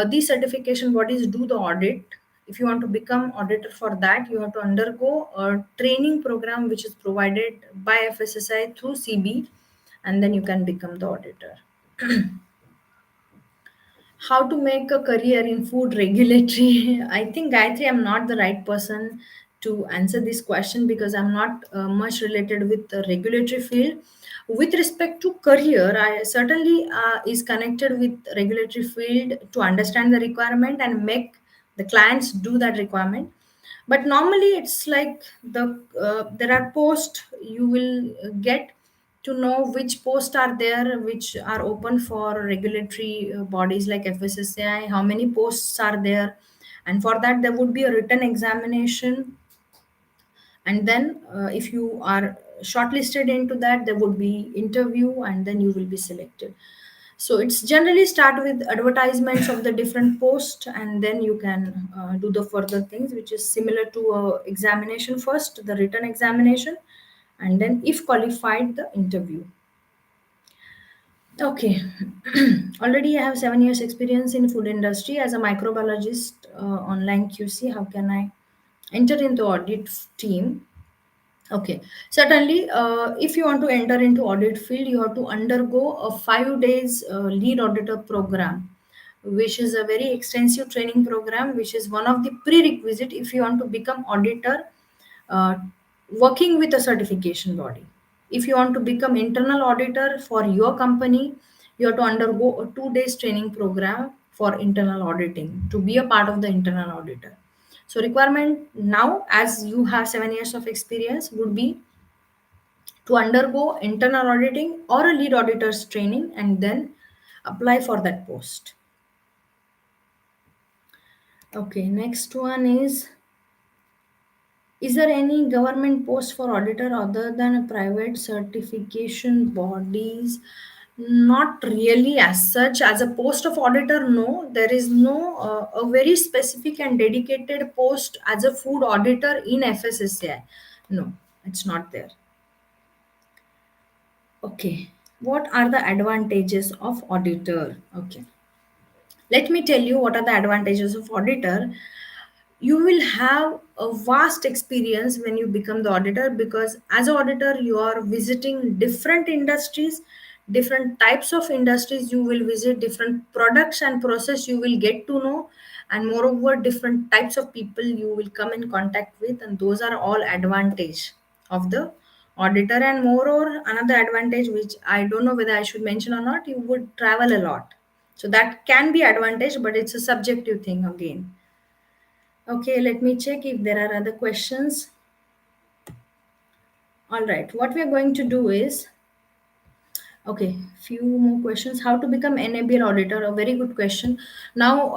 these certification bodies do the audit. If you want to become auditor, for that you have to undergo a training program which is provided by FSSI through CB, and then you can become the auditor. How to make a career in food regulatory? I think, Gayatri, I'm not the right person to answer this question because I'm not much related with the regulatory field. With respect to career, I certainly is connected with regulatory field to understand the requirement and make the clients do that requirement. But normally it's like there are posts you will get to know which posts are there which are open for regulatory bodies like FSSAI, how many posts are there, and for that there would be a written examination. And then if you are shortlisted into that, there would be interview, and then you will be selected. So it's generally start with advertisements of the different posts, and then you can do the further things which is similar to examination. First the written examination, and then if qualified the interview. Okay. Already I have 7 years experience in food industry as a microbiologist, online QC. How can I enter into audit team? Okay, certainly. If you want to enter into audit field, you have to undergo a 5 days lead auditor program, which is a very extensive training program, which is one of the prerequisite if you want to become auditor, uh, working with a certification body. If you want to become internal auditor for your company, you have to undergo a 2 days training program for internal auditing to be a part of the internal auditor. So requirement now, as you have 7 years of experience, would be to undergo internal auditing or a lead auditor's training and then apply for that post. Okay, next one is there any government post for auditor other than a private certification bodies? Not really as such. As a post of auditor, no, there is no a very specific and dedicated post as a food auditor in FSSAI. No, it's not there. Okay, what are the advantages of auditor? Okay, let me tell you what are the advantages of auditor. You will have a vast experience when you become the auditor, because as an auditor you are visiting different industries, different types of industries. You will visit different products and process you will get to know, and moreover different types of people you will come in contact with, and those are all advantage of the auditor. And moreover, another advantage which I don't know whether I should mention or not, you would travel a lot. So that can be advantage, but it's a subjective thing again. Okay, let me check if there are other questions. All right, what we are going to do is, okay, few more questions. How to become NABL auditor? A very good question. Now,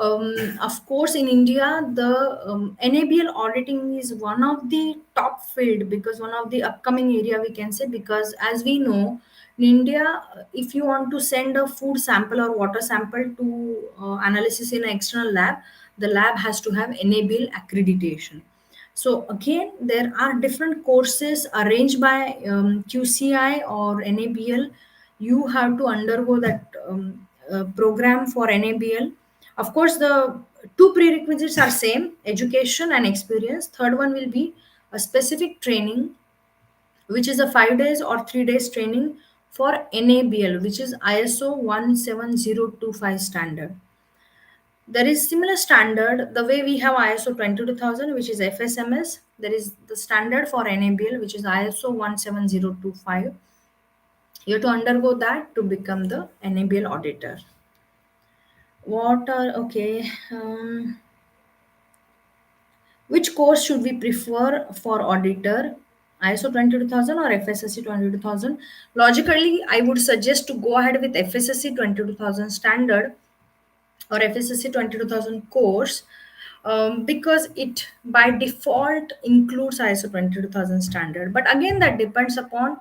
of course, in India, the NABL auditing is one of the top field, because one of the upcoming area we can say, because as we know, in India, if you want to send a food sample or water sample to analysis in an external lab, the lab has to have NABL accreditation. So again, there are different courses arranged by QCI or NABL. You have to undergo that program for NABL. Of course, the two prerequisites are same: education and experience. Third one will be a specific training, which is a 5 days or 3 days training for NABL, which is ISO 17025 standard. There is similar standard the way we have ISO 22000, which is FSMS. There is the standard for NABL, which is ISO 17025. You have to undergo that to become the NABL auditor. What are okay? Which course should we prefer for auditor? ISO 22000 or FSSC 22000? Logically, I would suggest to go ahead with FSSC 22000 standard or FSSC 22000 course, because it by default includes ISO 22000 standard. But again, that depends upon,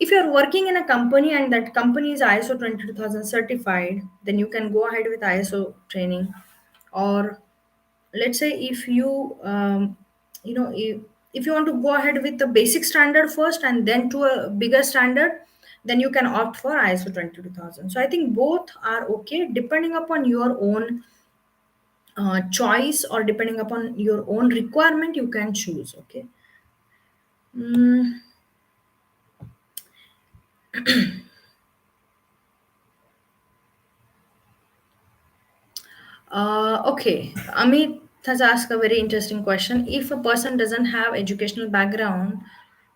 if you're working in a company and that company is ISO 22000 certified, then you can go ahead with ISO training. Or let's say if you if you want to go ahead with the basic standard first and then to a bigger standard, then you can opt for ISO 22000. So I think both are okay depending upon your own choice, or depending upon your own requirement you can choose. Okay. Mm, okay, Amit has asked a very interesting question. If a person doesn't have educational background,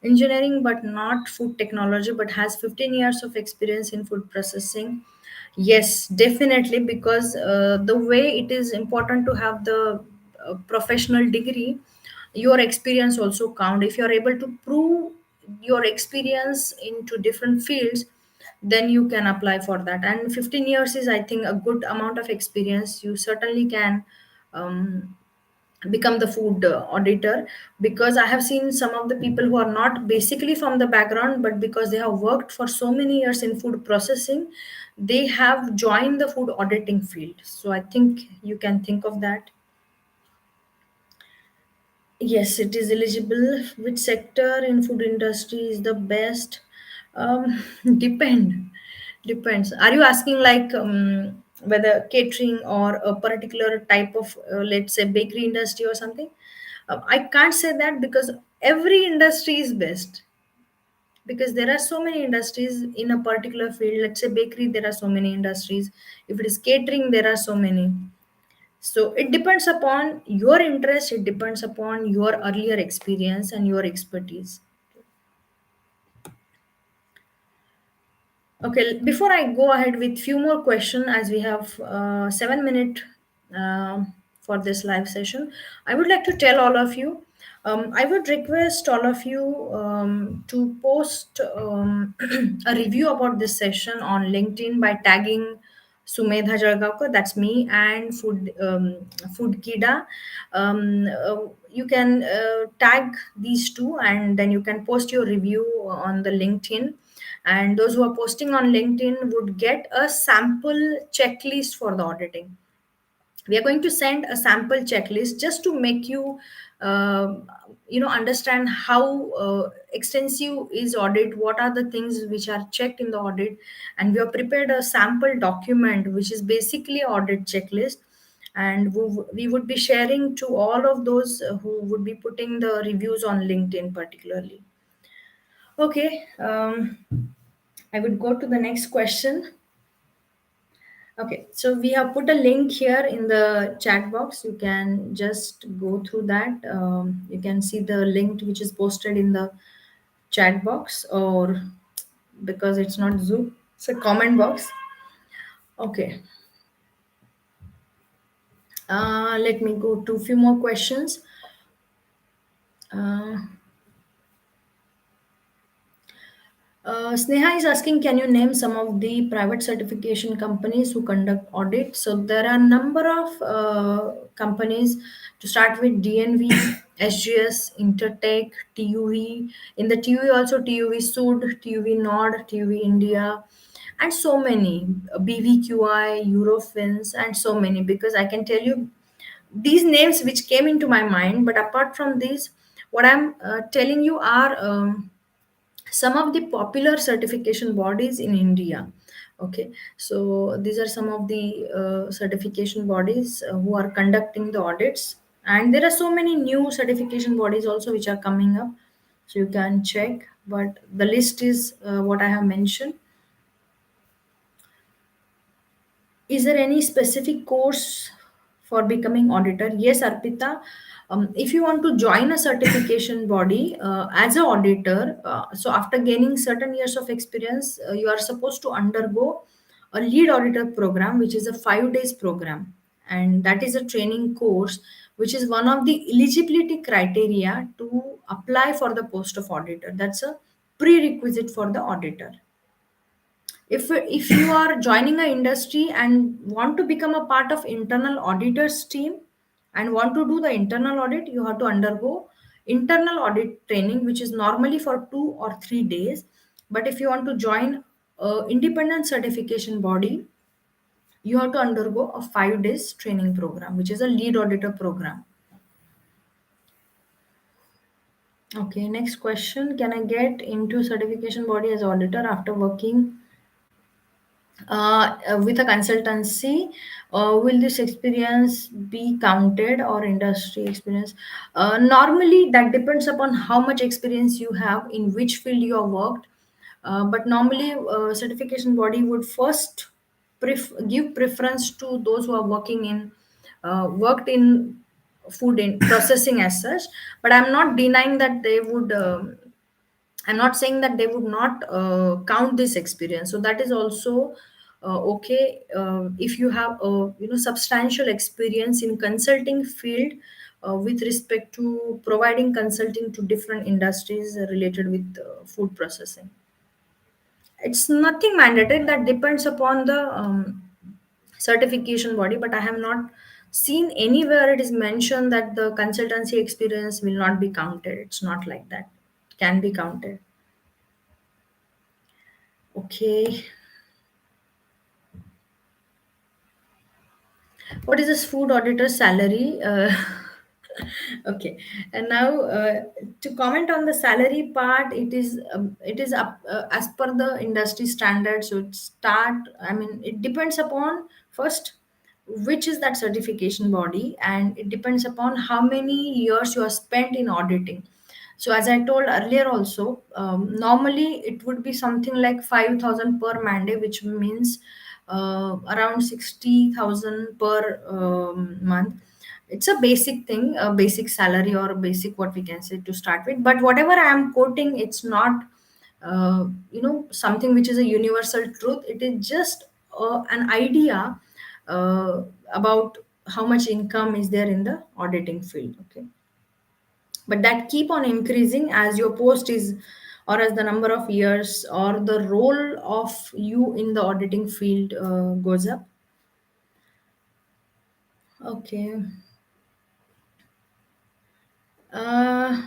engineering, but not food technology, but has 15 years of experience in food processing, yes, definitely, because the way it is important to have the professional degree, your experience also count. If you are able to prove your experience into different fields, then you can apply for that. And 15 years is, I think, a good amount of experience. You certainly can become the food auditor, because I have seen some of the people who are not basically from the background, but because they have worked for so many years in food processing, they have joined the food auditing field. So I think you can think of that. Yes, it is eligible. Which sector in food industry is the best? Um, depend Depends. Are you asking like whether catering or a particular type of, let's say, bakery industry or something? I can't say that, because every industry is best, because there are so many industries in a particular field. Let's say bakery, there are so many industries. If it is catering, there are so many. So it depends upon your interest, it depends upon your earlier experience and your expertise. Okay, before I go ahead with few more questions, as we have 7 minutes for this live session, I would like to tell all of you. I would request all of you to post a review about this session on LinkedIn by tagging Sumedha Jalgaonkar, that's me, and Food Kida. You can tag these two, and then you can post your review on the LinkedIn. And those who are posting on LinkedIn would get a sample checklist for the auditing. We are going to send a sample checklist just to make you uh, understand how extensive is audit, what are the things which are checked in the audit. And we have prepared a sample document which is basically audit checklist, and we would be sharing to all of those who would be putting the reviews on LinkedIn particularly. Okay, I would go to the next question. Okay, so we have put a link here in the chat box. You can just go through that. You can see the link which is posted in the chat box, or because it's not Zoom, it's a comment box. Okay, Let me go to a few more questions. Uh, Sneha is asking, can you name some of the private certification companies who conduct audits? So there are a number of companies to start with: DNV, SGS, Intertech, TUV. In the TUV also TUV Sud, TUV Nord, TUV India, and so many, BVQI, Eurofins, and so many. Because I can tell you these names which came into my mind, but apart from these, what I'm telling you are. Some of the popular certification bodies in India. Okay, so these are some of the certification bodies who are conducting the audits, and there are so many new certification bodies also which are coming up, so you can check, but the list is what I have mentioned. Is there any specific course for becoming auditor? Yes, Arpita. If you want to join a certification body as an auditor, so after gaining certain years of experience, you are supposed to undergo a lead auditor program, which is a 5 days program, and that is a training course, which is one of the eligibility criteria to apply for the post of auditor. That's a prerequisite for the auditor. If you are joining an industry and want to become a part of internal auditors team and want to do the internal audit, you have to undergo internal audit training, which is normally for 2 or 3 days. But if you want to join a independent certification body, you have to undergo a 5 days training program, which is a lead auditor program. Okay, next question: can I get into certification body as auditor after working with a consultancy? Will this experience be counted or industry experience? Normally that depends upon how much experience you have, in which field you have worked. But normally certification body would first give preference to those who are working in worked in food in processing as such. But I'm not denying that they would I'm not saying that they would not count this experience. So that is also okay if you have substantial experience in consulting field with respect to providing consulting to different industries related with food processing. It's nothing mandatory. That depends upon the certification body, but I have not seen anywhere it is mentioned that the consultancy experience will not be counted. It's not like that. It can be counted. Okay. What is this food auditor salary? Okay, and now to comment on the salary part, it is up as per the industry standard. So it start. I mean, it depends upon first which is that certification body, and it depends upon how many years you have spent in auditing. So as I told earlier also, normally it would be something like 5,000 per mandate, which means around 60,000 per month. It's a basic thing, a basic salary or a basic what we can say to start with. But whatever I am quoting, it's not something which is a universal truth. It is just an idea uh, about how much income is there in the auditing field. Okay, but that keep on increasing as your post is, or as the number of years or the role of you in the auditing field goes up. Okay. uh,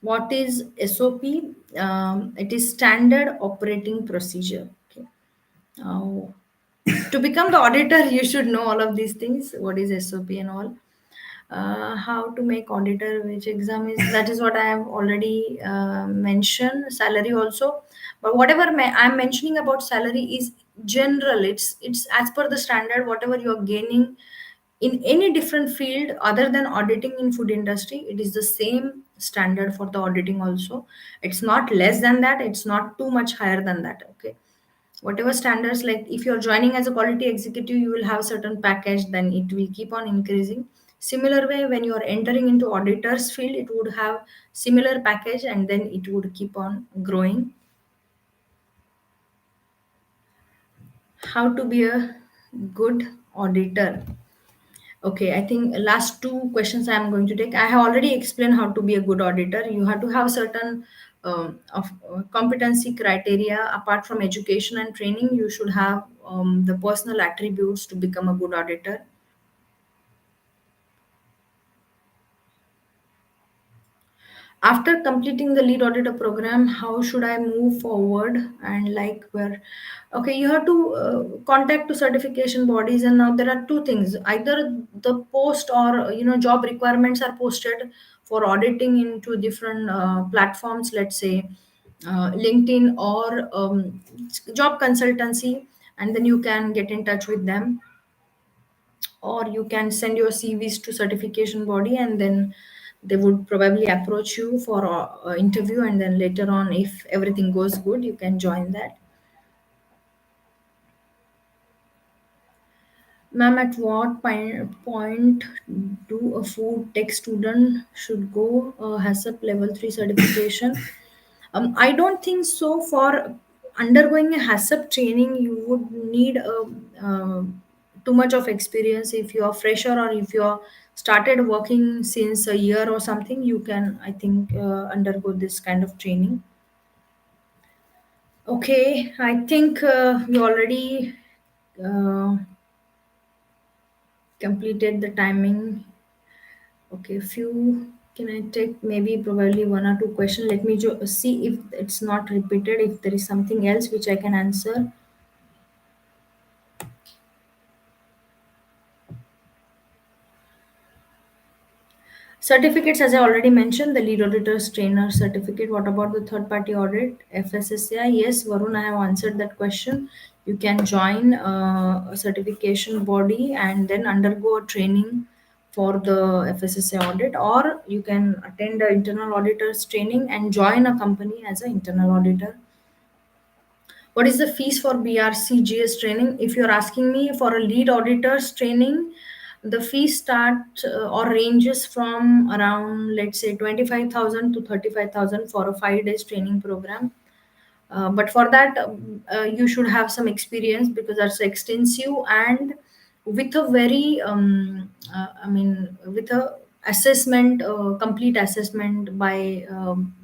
what is SOP? It is standard operating procedure. Okay. Now, to become the auditor, you should know all of these things. What is SOP and all? How to make auditor, which exam is, that is what I have already mentioned. Salary also, but whatever I'm mentioning about salary is general. It's as per the standard. Whatever you are gaining in any different field other than auditing in food industry, it is the same standard for the auditing also. It's not less than that, it's not too much higher than that. Okay, whatever standards, like if you're joining as a quality executive, you will have certain package, then it will keep on increasing. Similar way, when you are entering into auditors field, it would have similar package, and then it would keep on growing. How to be a good auditor. Okay, I think last two questions I am going to take. I have already explained how to be a good auditor. You have to have certain competency criteria. Apart from education and training, you should have the personal attributes to become a good auditor. After completing the lead auditor program, how should I move forward? And like where, okay, you have to contact to certification bodies. And now there are two things: either the post or job requirements are posted for auditing into different platforms, let's say LinkedIn or job consultancy, and then you can get in touch with them, or you can send your CVs to certification body, and then they would probably approach you for interview, and then later on, if everything goes good, you can join that. Ma'am, at what point do a food tech student should go HACCP level 3 certification? I don't think so. For undergoing a HACCP training, you would need too much of experience. If you are fresher, or if you are started working since a year or something, you can, I think, undergo this kind of training. Okay, I think we already uh, completed the timing. Okay, few. Can I take maybe probably one or two questions? Let me see if it's not repeated. If there is something else which I can answer. Certificates, as I already mentioned, the lead auditor's trainer certificate. What about the third party audit? FSSCI. Yes, Varun, I have answered that question. You can join a certification body and then undergo a training for the FSSA audit, or you can attend the internal auditor's training and join a company as an internal auditor. What is the fees for BRCGS training? If you're asking me for a lead auditor's training, the fee start or ranges from around, let's say, 25,000 to 35,000 for a 5 days training program. But for that, you should have some experience because that's extensive, and with a very, with a assessment, complete assessment by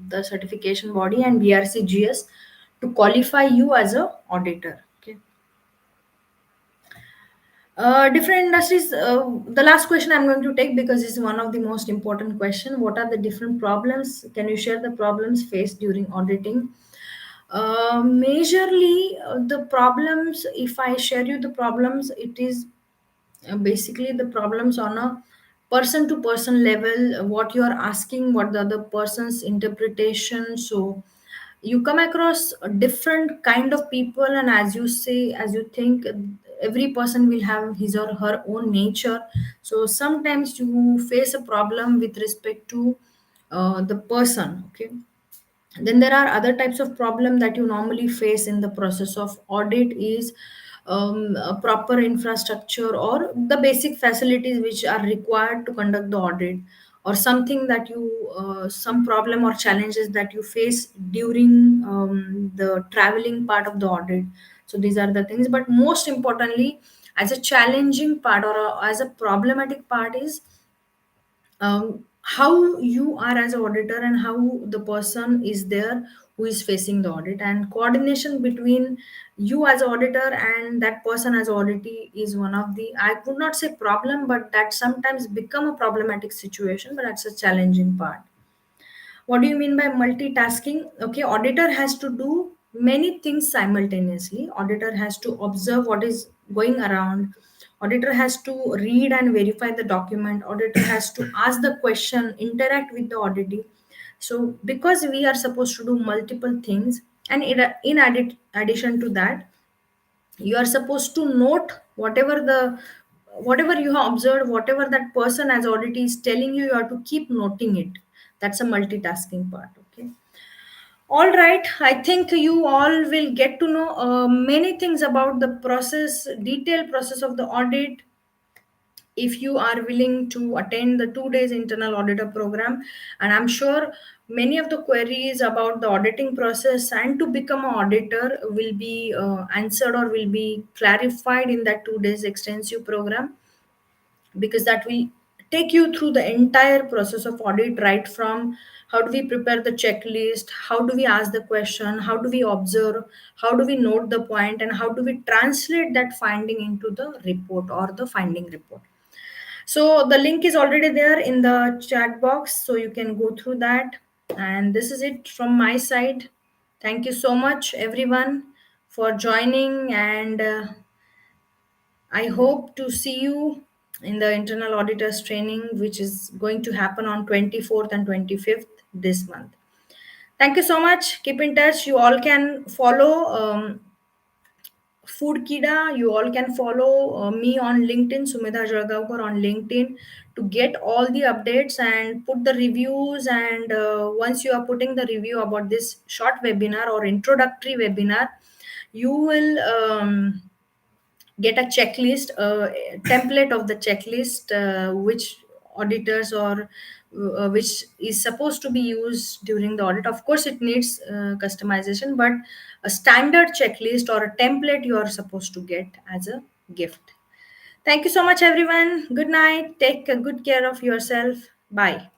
the certification body and BRCGS to qualify you as a auditor. Okay. Different industries. The last question I'm going to take, because it's one of the most important question. What are the different problems? Can you share the problems faced during auditing? Majorly, the problems. If I share you the problems, it is basically the problems on a person to person level. What you are asking, what the other person's interpretation. So you come across a different kind of people, and as you say, as you think, every person will have his or her own nature. So sometimes you face a problem with respect to the person. Okay. Then there are other types of problem that you normally face in the process of audit is a proper infrastructure or the basic facilities which are required to conduct the audit, or something that you some problem or challenges that you face during the traveling part of the audit. So these are the things, but most importantly, as a challenging part, or as a problematic part, is how you are as an auditor and how the person is there who is facing the audit, and coordination between you as auditor and that person as auditee is one of the, I would not say problem, but that sometimes become a problematic situation, but that's a challenging part. What do you mean by multitasking? Okay, auditor has to do many things simultaneously. Auditor has to observe what is going around. Auditor has to read and verify the document. Auditor has to ask the question, interact with the auditee. So, because we are supposed to do multiple things, and addition to that, you are supposed to note whatever you have observed, whatever that person as audit is telling you, you have to keep noting it. That's a multitasking part. Okay. All right, I think you all will get to know many things about the process, detailed process of the audit, if you are willing to attend the 2 days internal auditor program. And I'm sure many of the queries about the auditing process and to become an auditor will be answered or will be clarified in that 2 days extensive program, because that will take you through the entire process of audit, right from how do we prepare the checklist, how do we ask the question, how do we observe, how do we note the point, and how do we translate that finding into the report or the finding report. So the link is already there in the chat box, so you can go through that. And this is it from my side. Thank you so much, everyone, for joining. And I hope to see you in the internal auditors training, which is going to happen on 24th and 25th this month. Thank you so much. Keep in touch. You all can follow Food Kida. You all can follow me on LinkedIn, Sumedha Jalgaonkar on LinkedIn, to get all the updates and put the reviews. And once you are putting the review about this short webinar or introductory webinar, you will get a checklist, a template of the checklist, which auditors or which is supposed to be used during the audit. Of course, it needs customization, but a standard checklist or a template you are supposed to get as a gift. Thank you so much, everyone. Good night. Take good care of yourself. Bye.